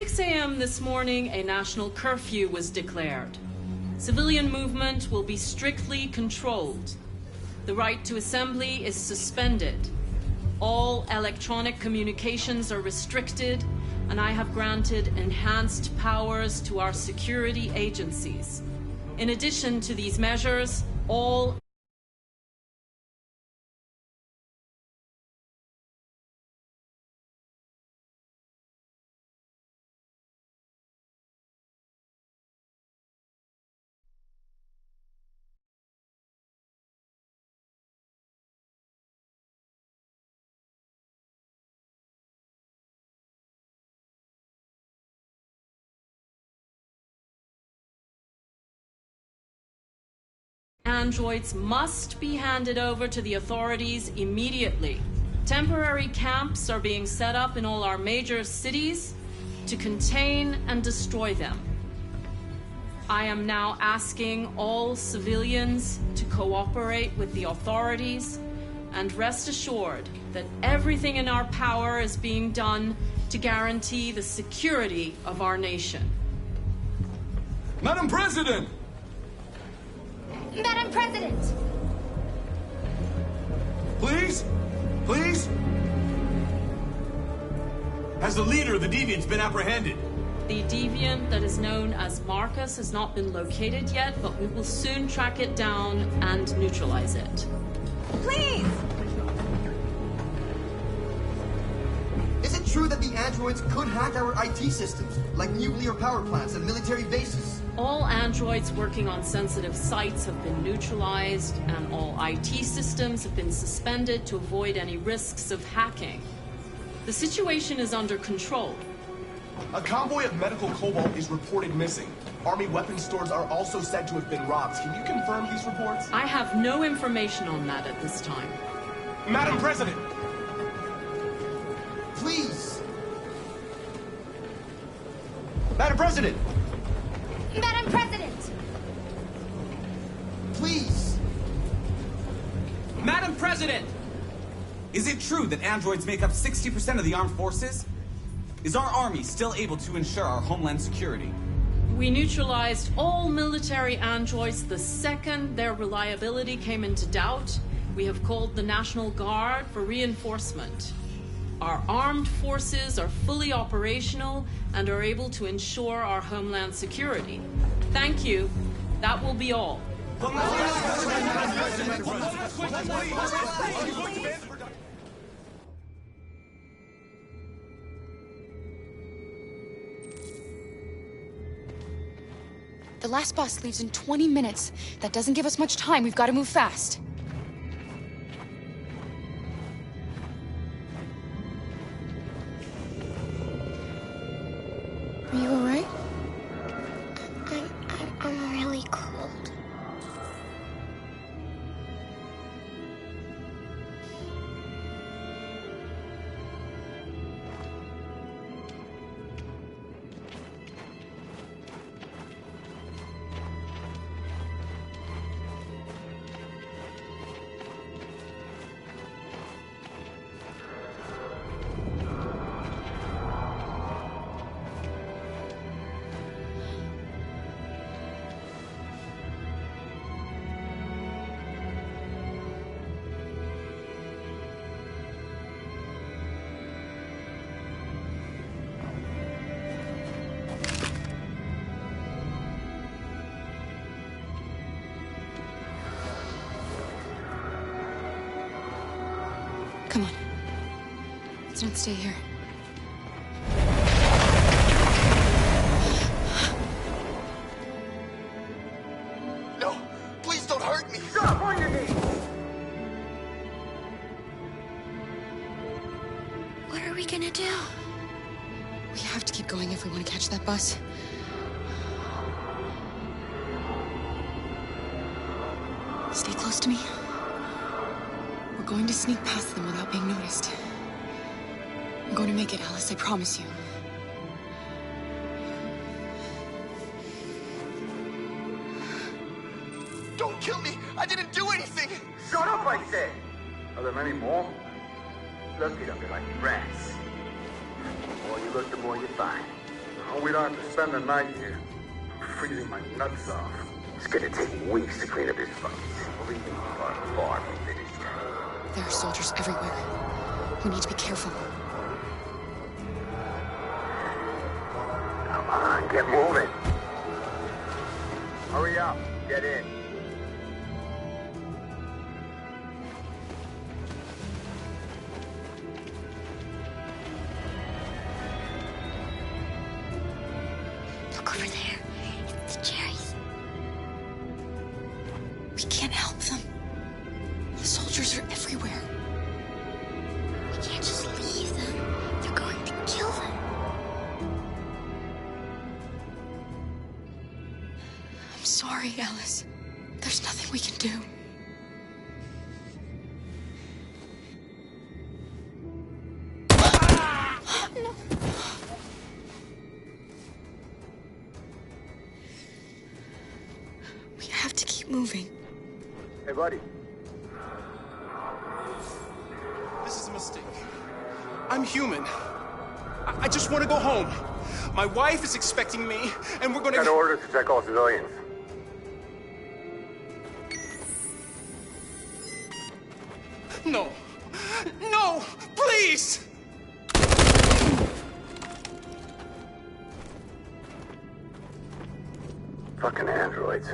6 a.m. this morning, a national curfew was declared. Civilian movement will be strictly controlled. The right to assembly is suspended. All electronic communications are restricted, and I have granted enhanced powers to our security agencies. In addition to these measures, all androids must be handed over to the authorities immediately. Temporary camps are being set up in all our major cities to contain and destroy them. I am now asking all civilians to cooperate with the authorities and rest assured that everything in our power is being done to guarantee the security of our nation. Madam President! Madam President! Please? Please? Has the leader of the Deviants been apprehended? The deviant that is known as Marcus has not been located yet, but we will soon track it down and neutralize it. Please! Is it true that the androids could hack our IT systems, like nuclear power plants and military bases? All androids working on sensitive sites have been neutralized, and all IT systems have been suspended to avoid any risks of hacking. The situation is under control. A convoy of medical cobalt is reported missing. Army weapons stores are also said to have been robbed. Can you confirm these reports? I have no information on that at this time. Madam President! Please! Madam President! Madam President! Please! Madam President! Is it true that androids make up 60% of the armed forces? Is our army still able to ensure our homeland security? We neutralized all military androids the second their reliability came into doubt. We have called the National Guard for reinforcement. Our armed forces are fully operational and are able to ensure our homeland security. Thank you. That will be all. The last bus leaves in 20 minutes. That doesn't give us much time. We've got to move fast. Are you all right? I'm really cold. Come on. Let's not stay here. No! Please don't hurt me! Stop on your knees! What are we gonna do? We have to keep going if we want to catch that bus. Stay close to me. We're going to sneak past them without being noticed. I'm going to make it, Alice, I promise you. Don't kill me! I didn't do anything! Shut up, I said! Are there many more? Look it up like rats. The more you look, the more you find. Oh, we don't have to spend the night here. I'm freezing my nuts off. It's gonna take weeks to clean up this fucking sleeping farm ministry. There are soldiers everywhere. We need to be careful. Come on, get moving. Hurry up, get in. Look over there. It's the cherries. We can't help them. The soldiers are everywhere. We can't just leave them. They're going to kill them. I'm sorry, Alice. There's nothing we can do. No. We have to keep moving. Hey, buddy. This is a mistake. I'm human. I just want to go home. My wife is expecting me, and we're gonna... Got orders to check all civilians. No. No! Please! Fucking androids.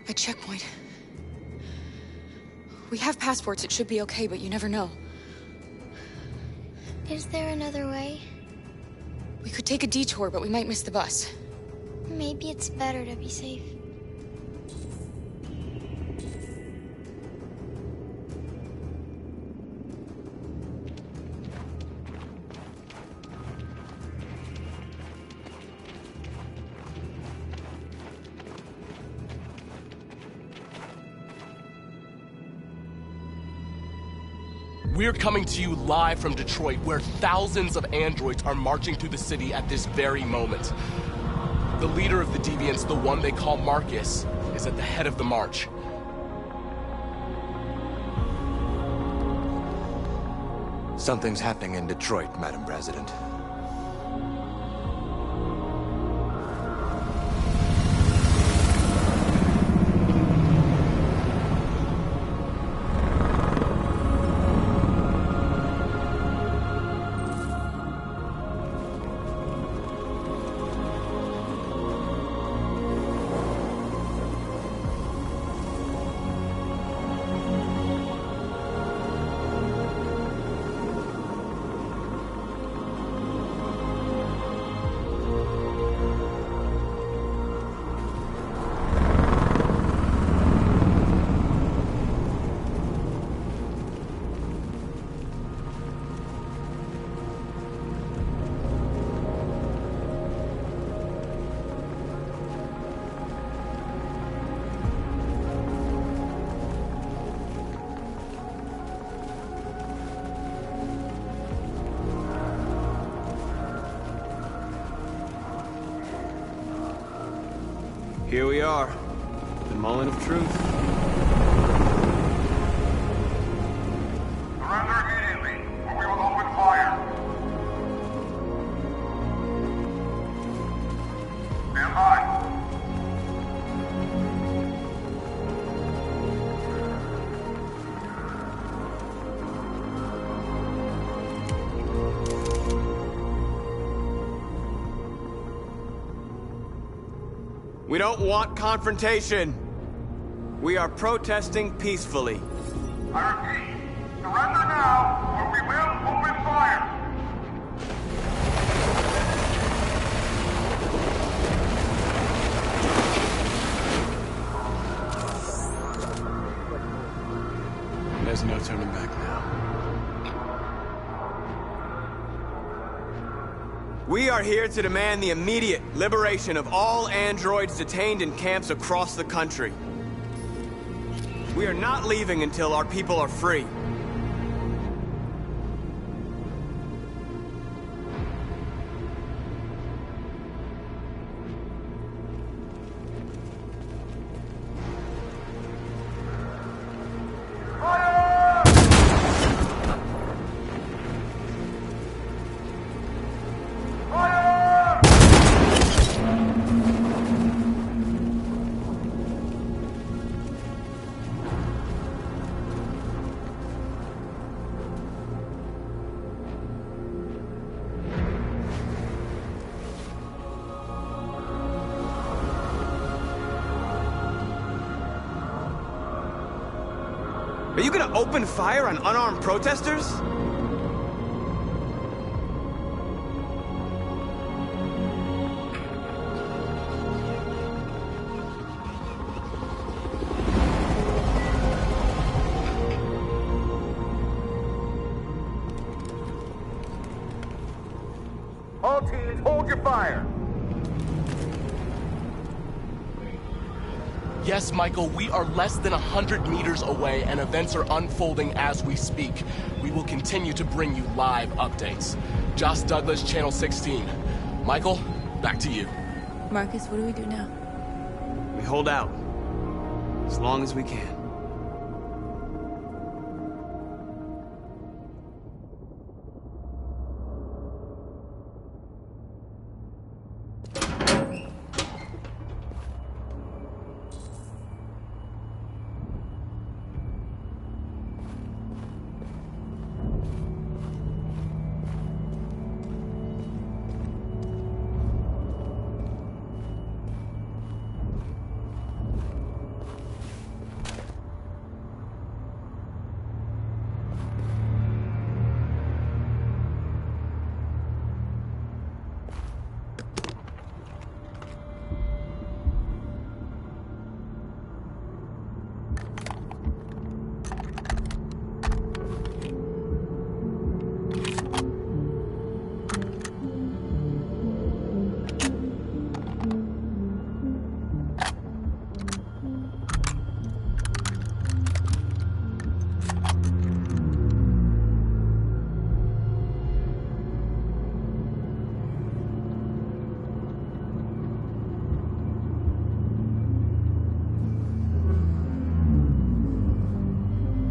A checkpoint. We have passports, it should be okay, but you never know. Is there another way? We could take a detour, but we might miss the bus. Maybe it's better to be safe. We're coming to you live from Detroit, where thousands of androids are marching through the city at this very moment. The leader of the Deviants, the one they call Marcus, is at the head of the march. Something's happening in Detroit, Madam President. Here we are, the moment of truth. Surrender immediately, or we will open fire. Stand by. We don't want confrontation. We are protesting peacefully. I repeat, surrender now, or we will open fire. There's no turning back now. We are here to demand the immediate liberation of all androids detained in camps across the country. We are not leaving until our people are free. Are you gonna open fire on unarmed protesters? All teams, hold your fire. Yes, Michael, we are less than 100 meters away and events are unfolding as we speak. We will continue to bring you live updates. Josh Douglas, Channel 16. Michael, back to you. Marcus, what do we do now? We hold out. As long as we can.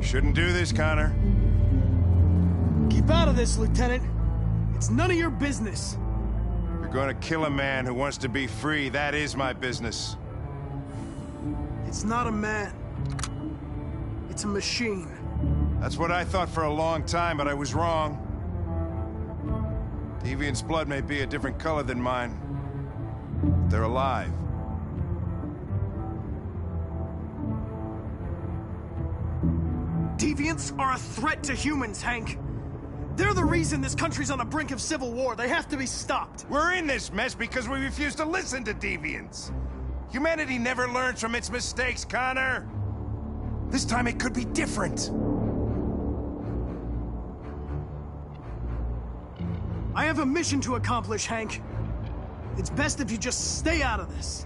Shouldn't do this, Connor. Keep out of this, Lieutenant. It's none of your business. You're going to kill a man who wants to be free. That is my business. It's not a man. It's a machine. That's what I thought for a long time, but I was wrong. Deviant's blood may be a different color than mine, but they're alive. Deviants are a threat to humans, Hank. They're the reason this country's on the brink of civil war. They have to be stopped. We're in this mess because we refuse to listen to deviants. Humanity never learns from its mistakes, Connor. This time it could be different. I have a mission to accomplish, Hank. It's best if you just stay out of this.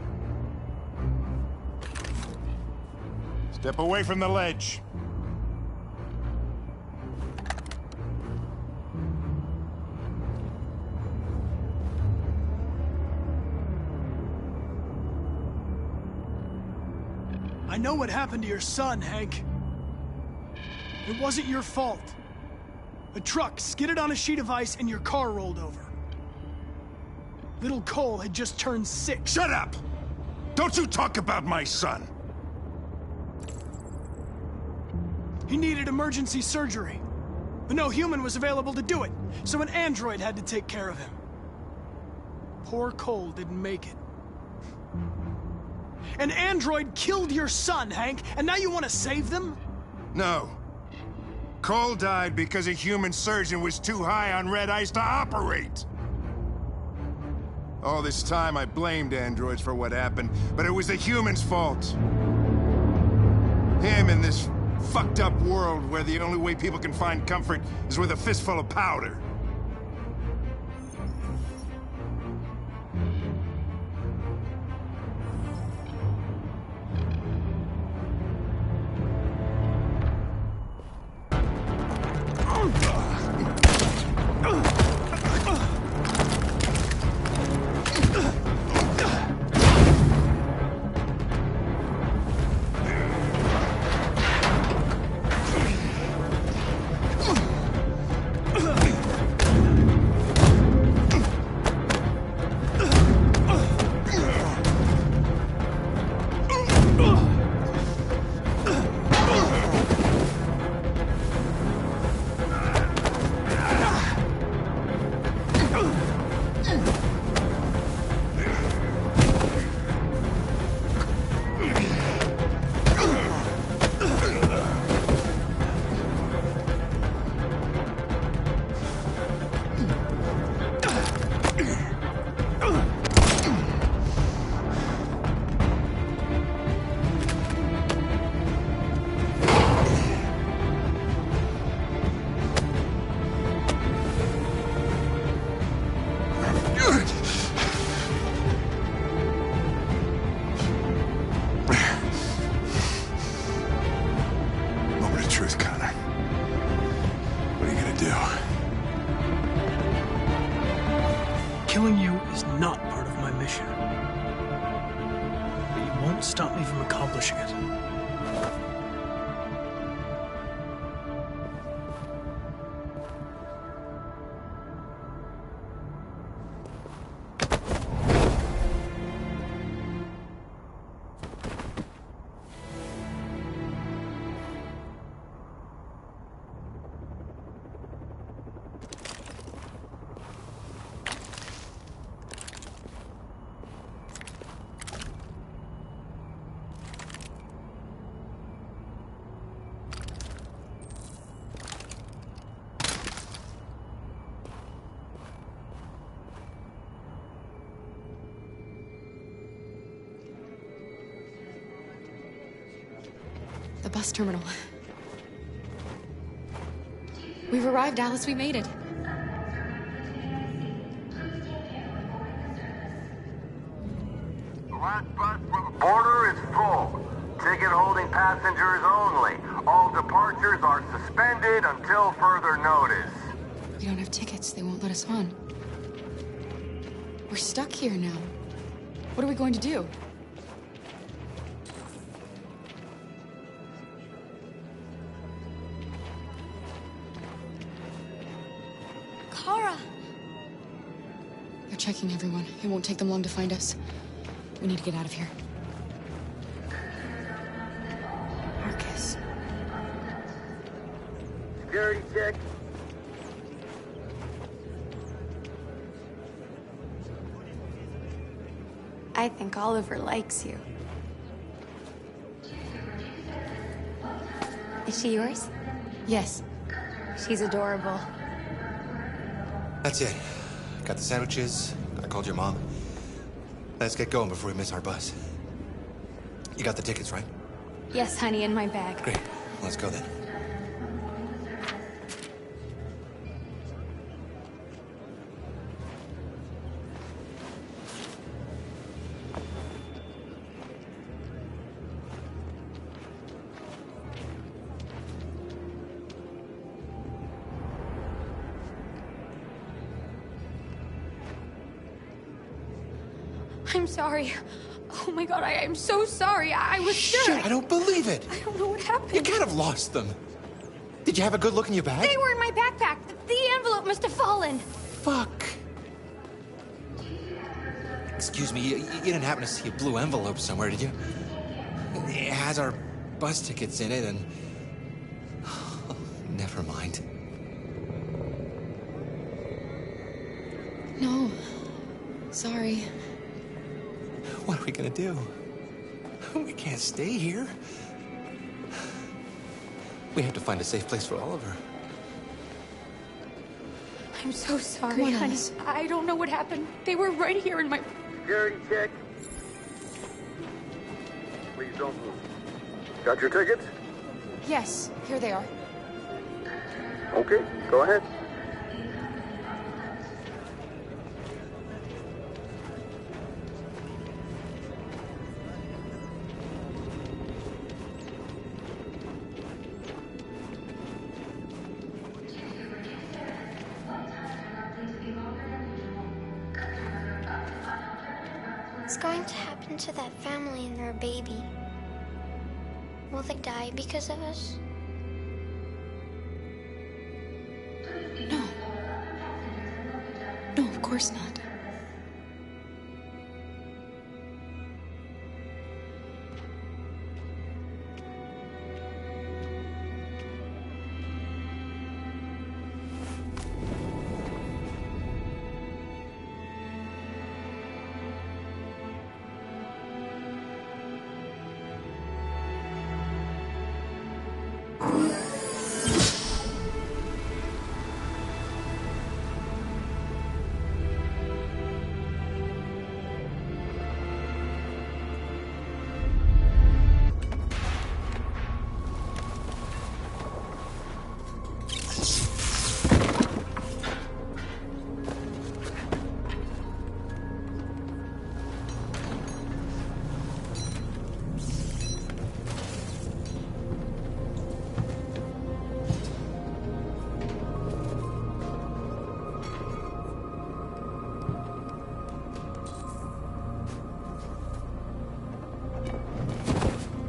Step away from the ledge. know what happened to your son, Hank. It wasn't your fault. A truck skidded on a sheet of ice and your car rolled over. Little Cole had just turned 6. Shut up! Don't you talk about my son! He needed emergency surgery, but no human was available to do it, so an android had to take care of him. Poor Cole didn't make it. An android killed your son, Hank, and now you want to save them? No. Cole died because a human surgeon was too high on red ice to operate. All this time I blamed androids for what happened, but it was the humans' fault. Him in this fucked up world where the only way people can find comfort is with a fistful of powder. Killing you is not part of my mission. But you won't stop me from accomplishing it. The bus terminal. We've arrived, Alice. We made it. The last bus from the border is full. Ticket-holding passengers only. All departures are suspended until further notice. We don't have tickets. They won't let us on. We're stuck here now. What are we going to do? They're checking everyone. It won't take them long to find us. We need to get out of here. Marcus. Security check. I think Oliver likes you. Is she yours? Yes. She's adorable. That's it. Got the sandwiches. I called your mom. Let's get going before we miss our bus. You got the tickets, right? Yes, honey, in my bag. Great. Let's go then. I'm sorry. Oh my god, I am so sorry. I was sure. Shit, I don't believe it. I don't know what happened. You can't have lost them. Did you have a good look in your bag? They were in my backpack. The envelope must have fallen. Fuck. Excuse me, you didn't happen to see a blue envelope somewhere, did you? It has our bus tickets in it and... Oh, never mind. No. Sorry. What are we gonna do? We can't stay here. We have to find a safe place for Oliver. I'm so sorry, Come on, honey. Alice. I don't know what happened. They were right here in my... Security check. Please don't move. Got your tickets? Yes, here they are. Okay, go ahead. What's going to happen to that family and their baby? Will they die because of us? No. No, of course not.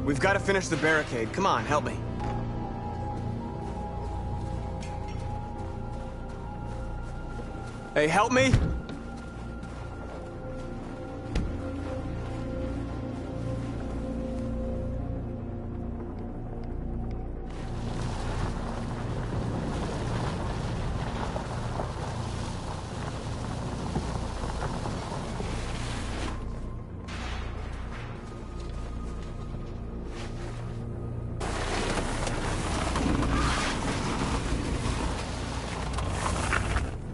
We've got to finish the barricade. Come on, help me. Hey, help me!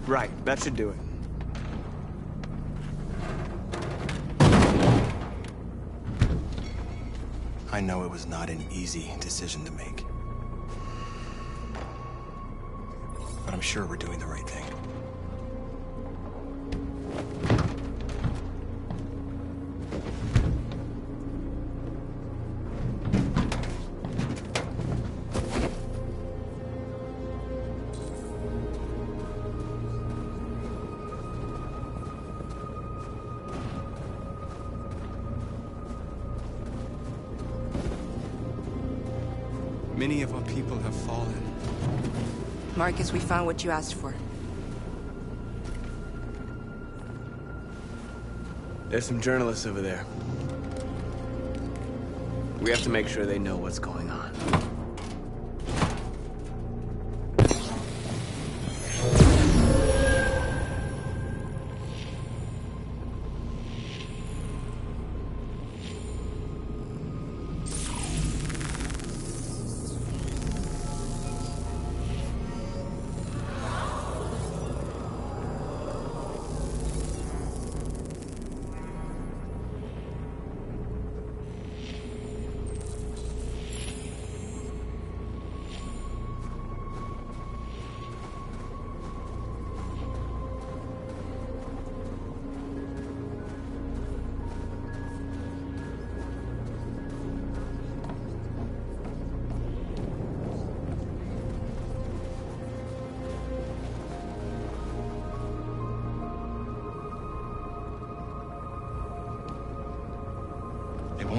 Right, that should do it. I know it was not an easy decision to make. But I'm sure we're doing the right thing. Many of our people have fallen. Marcus, we found what you asked for. There's some journalists over there. We have to make sure they know what's going on.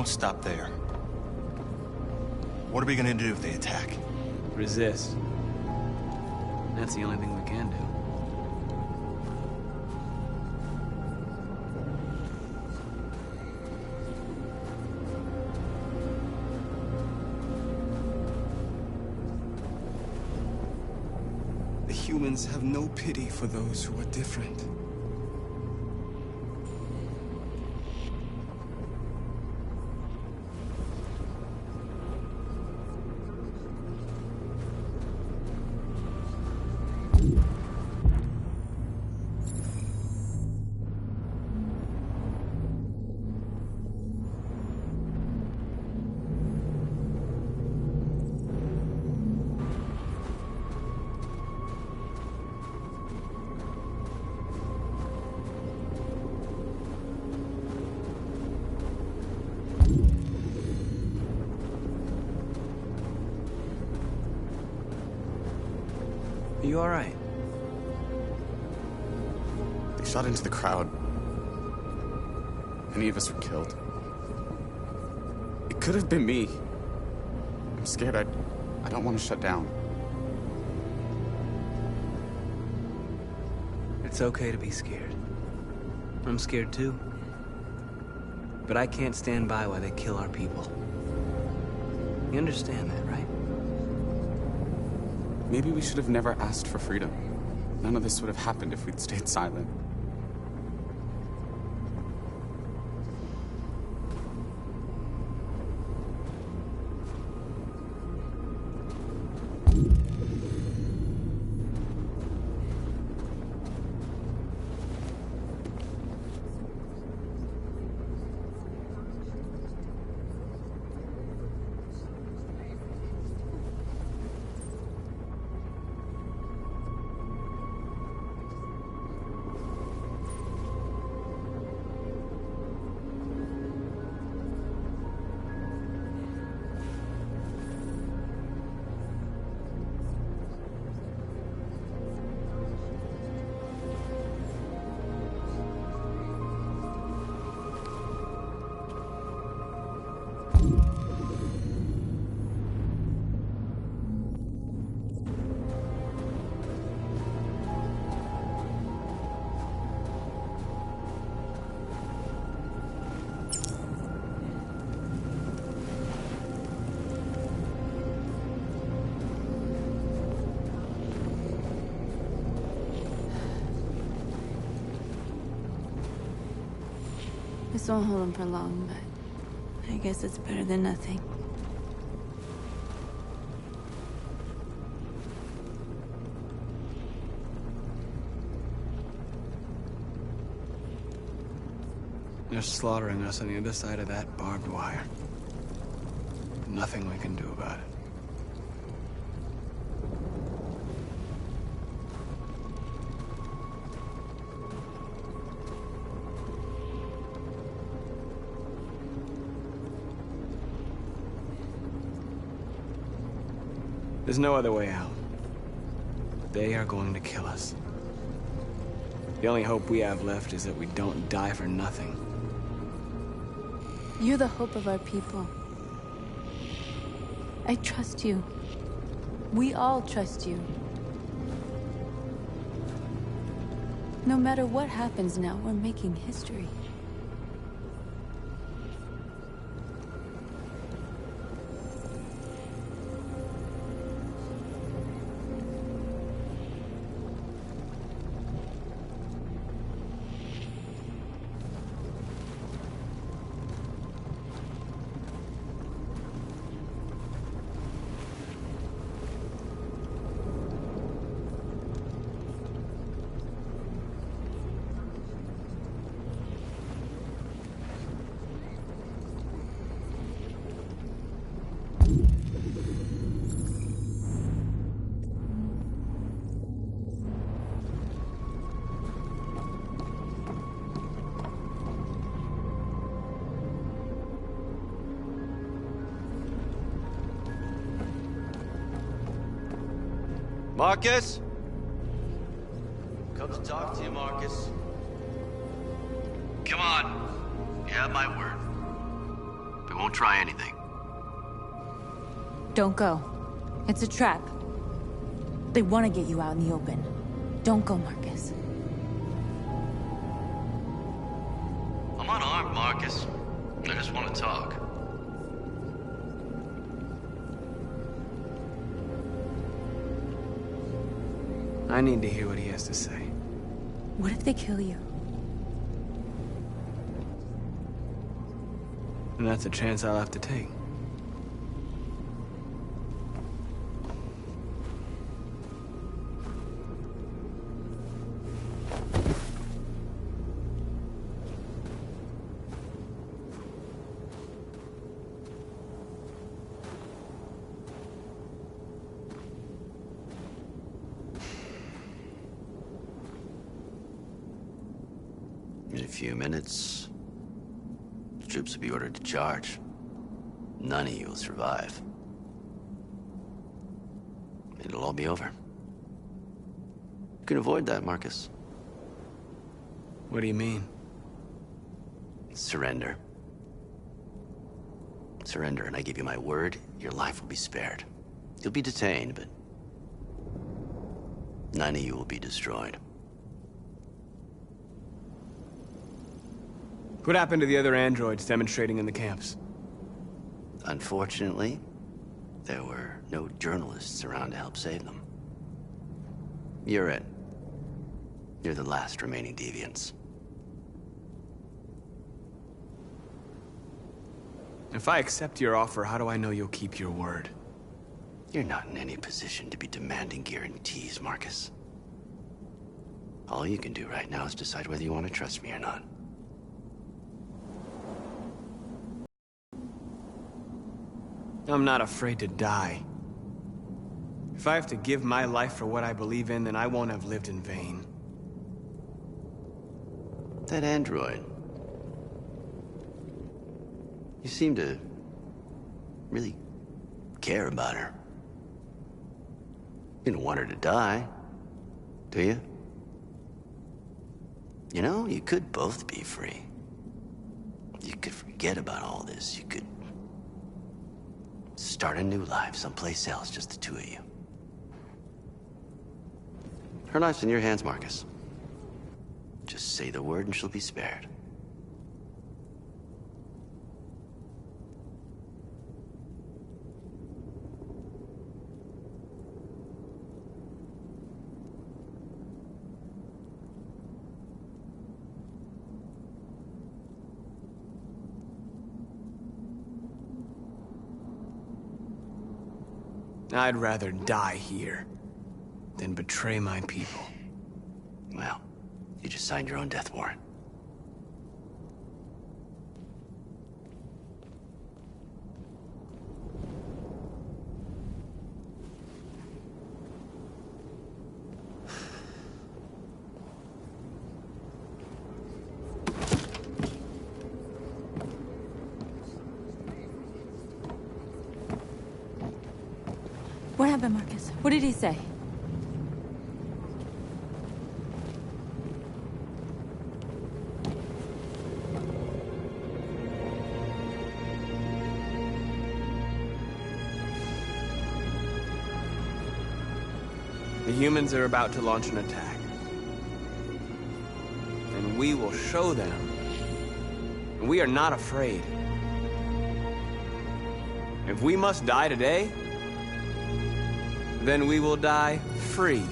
stop there. What are we gonna do if they attack? Resist. That's the only thing we can do. The humans have no pity for those who are different. Are you all right? They shot into the crowd. Any of us were killed. It could have been me. I'm scared. I don't want to shut down. It's okay to be scared. I'm scared too. But I can't stand by while they kill our people. You understand that, right? Maybe we should have never asked for freedom. None of this would have happened if we'd stayed silent. This won't hold him for long, but I guess it's better than nothing. They're slaughtering us on the other side of that barbed wire. Nothing we can do about it. There's no other way out. They are going to kill us. The only hope we have left is that we don't die for nothing. You're the hope of our people. I trust you. We all trust you. No matter what happens now, we're making history. Marcus? Come to talk to you, Marcus. Come on. You have my word. Been won't try anything. Don't go. It's a trap. They want to get you out in the open. Don't go, Marcus. I'm unarmed, Marcus. I just want to talk. I need to hear what he has to say. What if they kill you? And that's a chance I'll have to take. In a few minutes, the troops will be ordered to charge. None of you will survive. It'll all be over. You can avoid that, Marcus. What do you mean? Surrender. Surrender, and I give you my word, your life will be spared. You'll be detained, but none of you will be destroyed. What happened to the other androids demonstrating in the camps? Unfortunately, there were no journalists around to help save them. You're it. You're the last remaining deviants. If I accept your offer, how do I know you'll keep your word? You're not in any position to be demanding guarantees, Marcus. All you can do right now is decide whether you want to trust me or not. I'm not afraid to die. If I have to give my life for what I believe in, then I won't have lived in vain. That android. You seem to really care about her. You don't want her to die, do you? You know, you could both be free. You could forget about all this. You could start a new life someplace else, just the two of you. Her life's in your hands, Marcus. Just say the word and she'll be spared. I'd rather die here than betray my people. Well, you just signed your own death warrant. What happened, Marcus? What did he say? The humans are about to launch an attack. And we will show them. We are not afraid. If we must die today, then we will die free.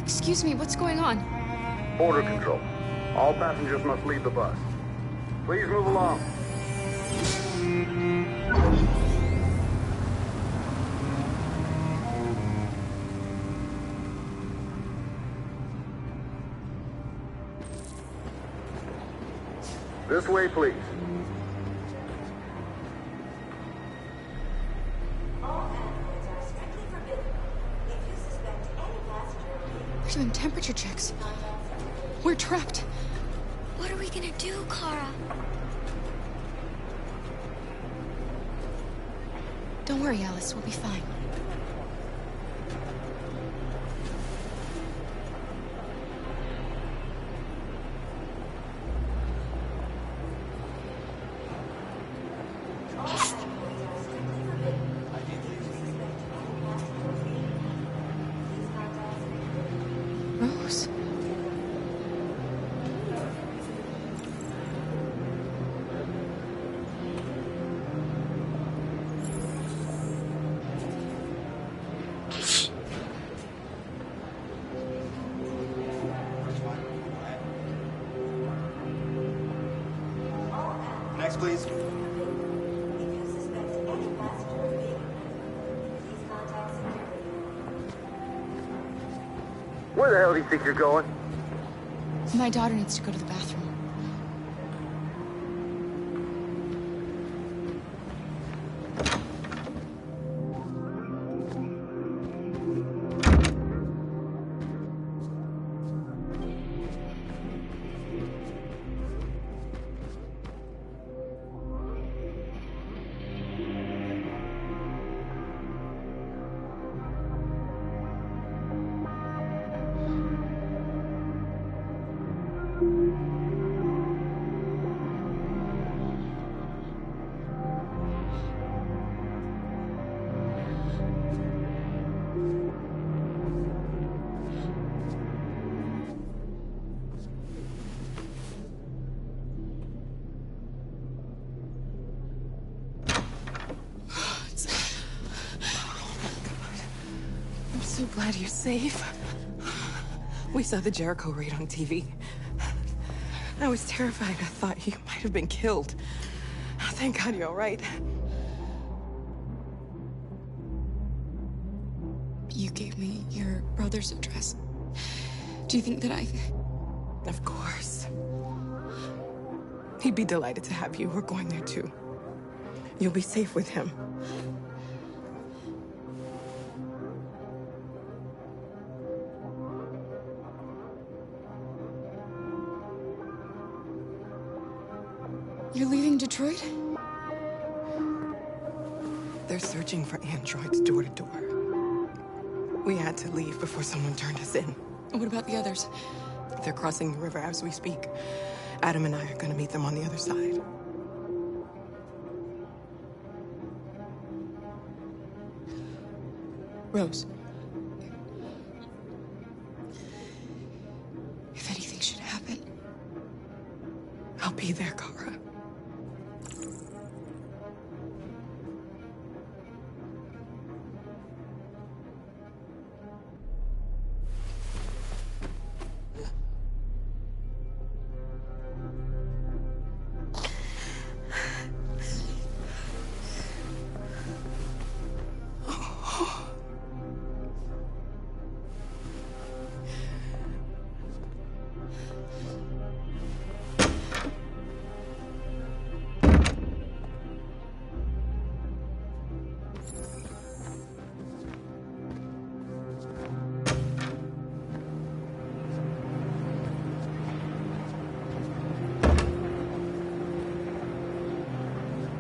Excuse me, what's going on? Border control. All passengers must leave the bus. Please move along. This way, please. We're doing temperature checks. We're trapped. What are we gonna do, Kara? Don't worry, Alice. We'll be fine. Rose. Next, please. Where the hell do you think you're going? My daughter needs to go to the bathroom. I'm so glad you're safe. We saw the Jericho raid on TV. I was terrified. I thought you might have been killed. Thank God you're all right. You gave me your brother's address. Do you think that I... Of course. He'd be delighted to have you. We're going there too. You'll be safe with him. You're leaving Detroit? They're searching for androids door to door. We had to leave before someone turned us in. What about the others? They're crossing the river as we speak. Adam and I are gonna meet them on the other side. Rose. If anything should happen... I'll be there, Kara.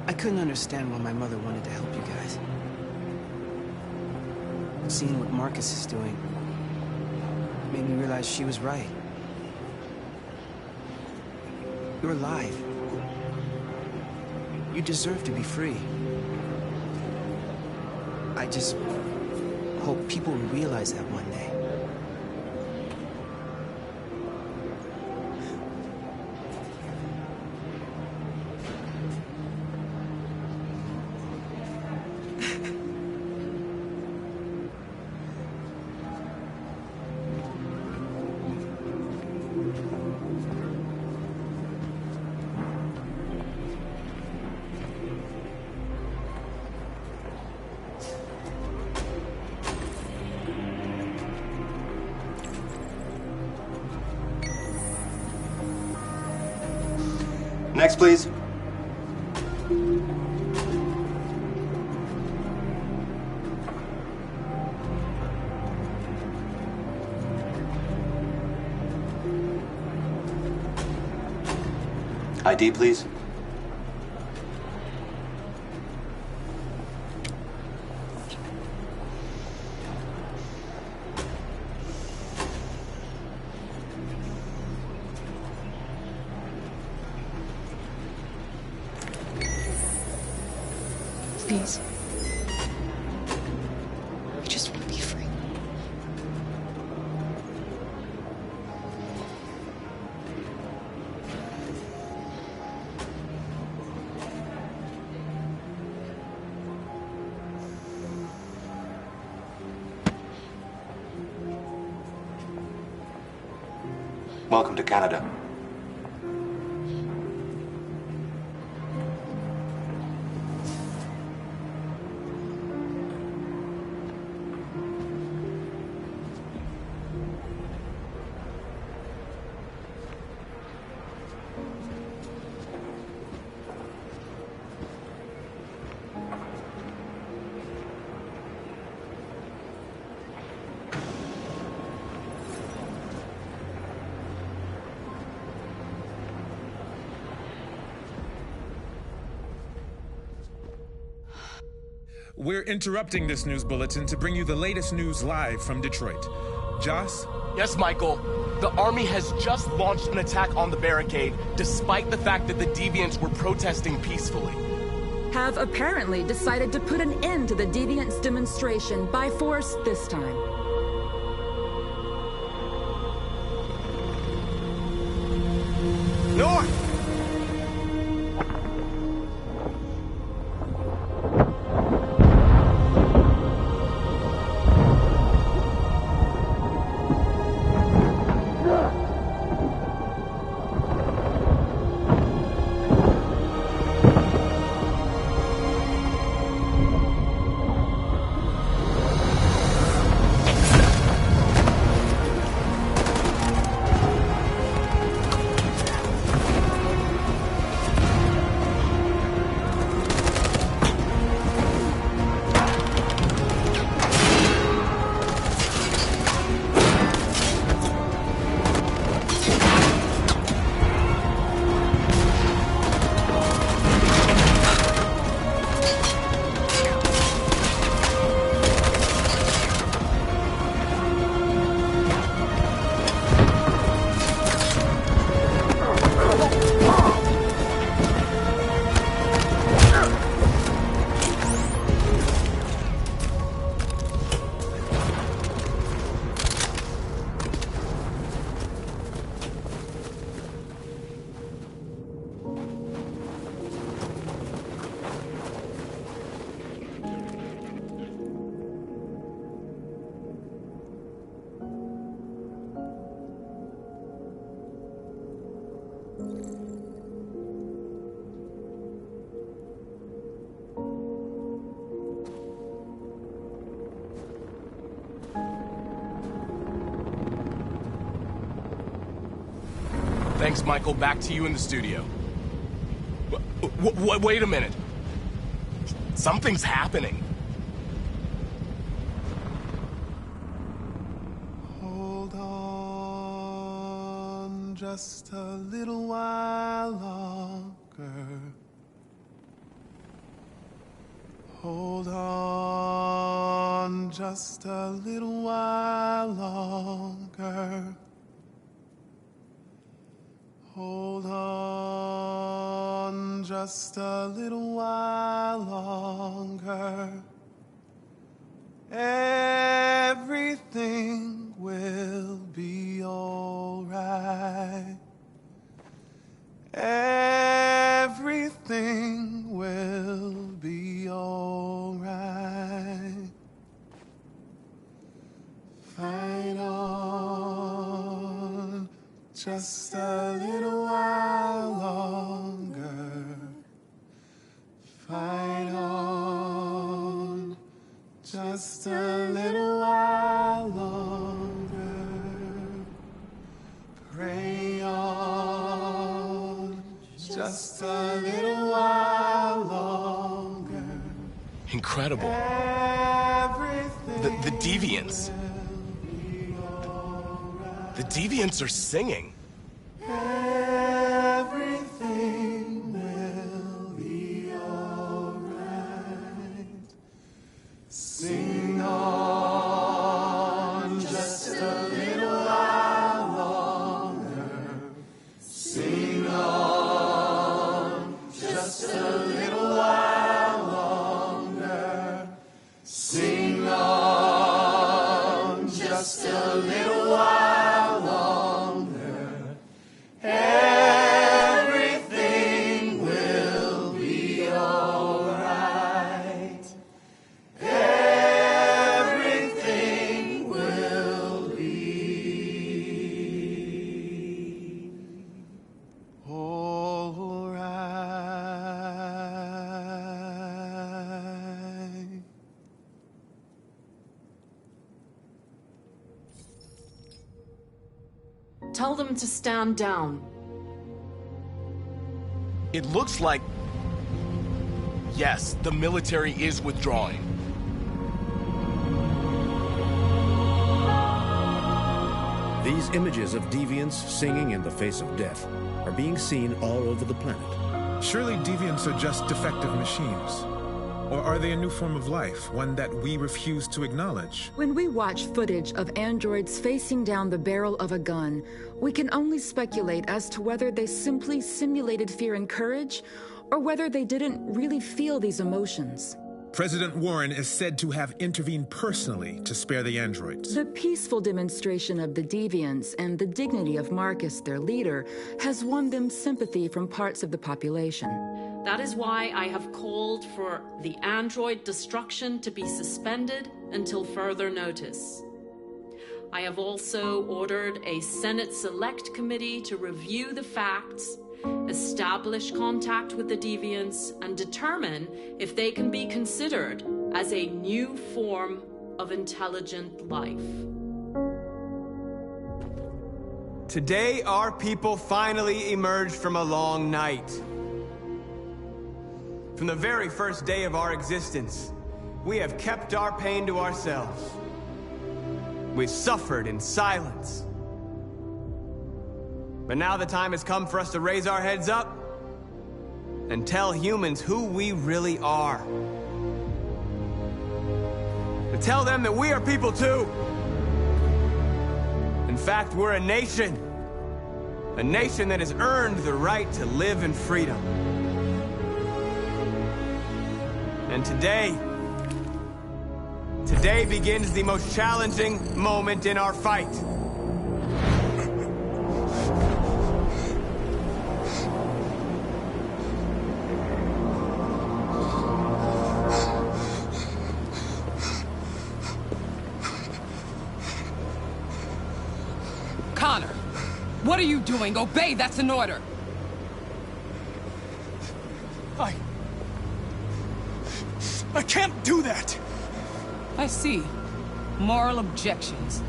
I couldn't understand why my mother wanted to help you guys. Seeing what Marcus is doing made me realize she was right. You're alive. You deserve to be free. I just hope people will realize that one day. Next, please. ID, please. Please. I just want to be free. Welcome to Canada. We're interrupting this news bulletin to bring you the latest news live from Detroit. Joss? Yes, Michael. The Army has just launched an attack on the barricade, despite the fact that the Deviants were protesting peacefully. Have apparently decided to put an end to the Deviants' demonstration by force this time. North! Thanks, Michael. Back to you in the studio. Wait a minute. Something's happening. Hold on just a little while longer. Hold on just a little while longer. Hold on just a little while longer. Everything will be all right. Everything will be all right. Fight on just a little while longer. Fight on just a little while longer. Pray on Just a little while longer. Incredible. The Deviants. The Deviants are singing. Everything will be alright. Sing on just a little while longer. Sing on just a little while longer. Sing on just a little while longer. Everything will be alright. Everything will be alright. Tell them to stand down. It looks like... Yes, the military is withdrawing. These images of deviants singing in the face of death are being seen all over the planet. Surely deviants are just defective machines. Or are they a new form of life, one that we refuse to acknowledge? When we watch footage of androids facing down the barrel of a gun, we can only speculate as to whether they simply simulated fear and courage, or whether they didn't really feel these emotions. President Warren is said to have intervened personally to spare the androids. The peaceful demonstration of the deviants and the dignity of Marcus, their leader, has won them sympathy from parts of the population. That is why I have called for the android destruction to be suspended until further notice. I have also ordered a Senate Select Committee to review the facts, establish contact with the deviants, and determine if they can be considered as a new form of intelligent life. Today, our people finally emerged from a long night. From the very first day of our existence, we have kept our pain to ourselves. We've suffered in silence. But now the time has come for us to raise our heads up and tell humans who we really are. To tell them that we are people too. In fact, we're a nation that has earned the right to live in freedom. And today begins the most challenging moment in our fight. Connor, what are you doing? Obey, that's an order. I can't do that! I see. Moral objections.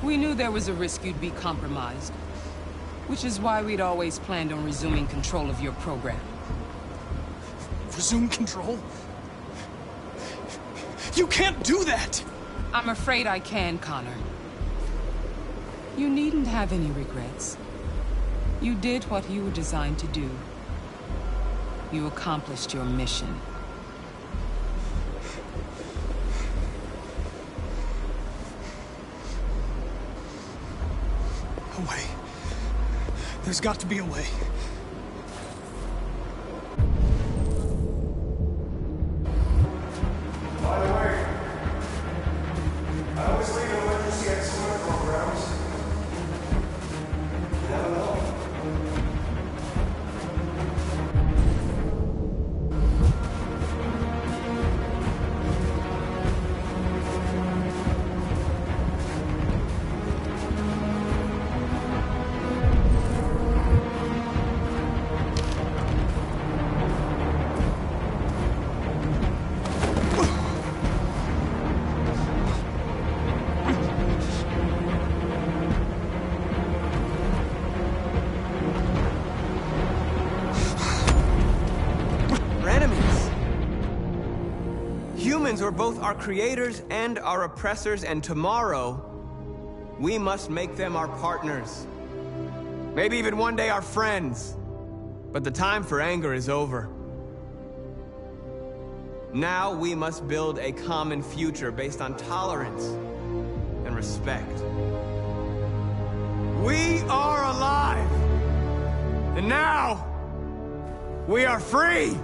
We knew there was a risk you'd be compromised, which is why we'd always planned on resuming control of your program. Resume control? You can't do that! I'm afraid I can, Connor. You needn't have any regrets. You did what you were designed to do. You accomplished your mission. A way. There's got to be a way. By the way, I always leave emergency excellent programs. Never know. humans were both our creators and our oppressors, and tomorrow, we must make them our partners. Maybe even one day our friends. But the time for anger is over. Now we must build a common future based on tolerance and respect. We are alive! And now, we are free!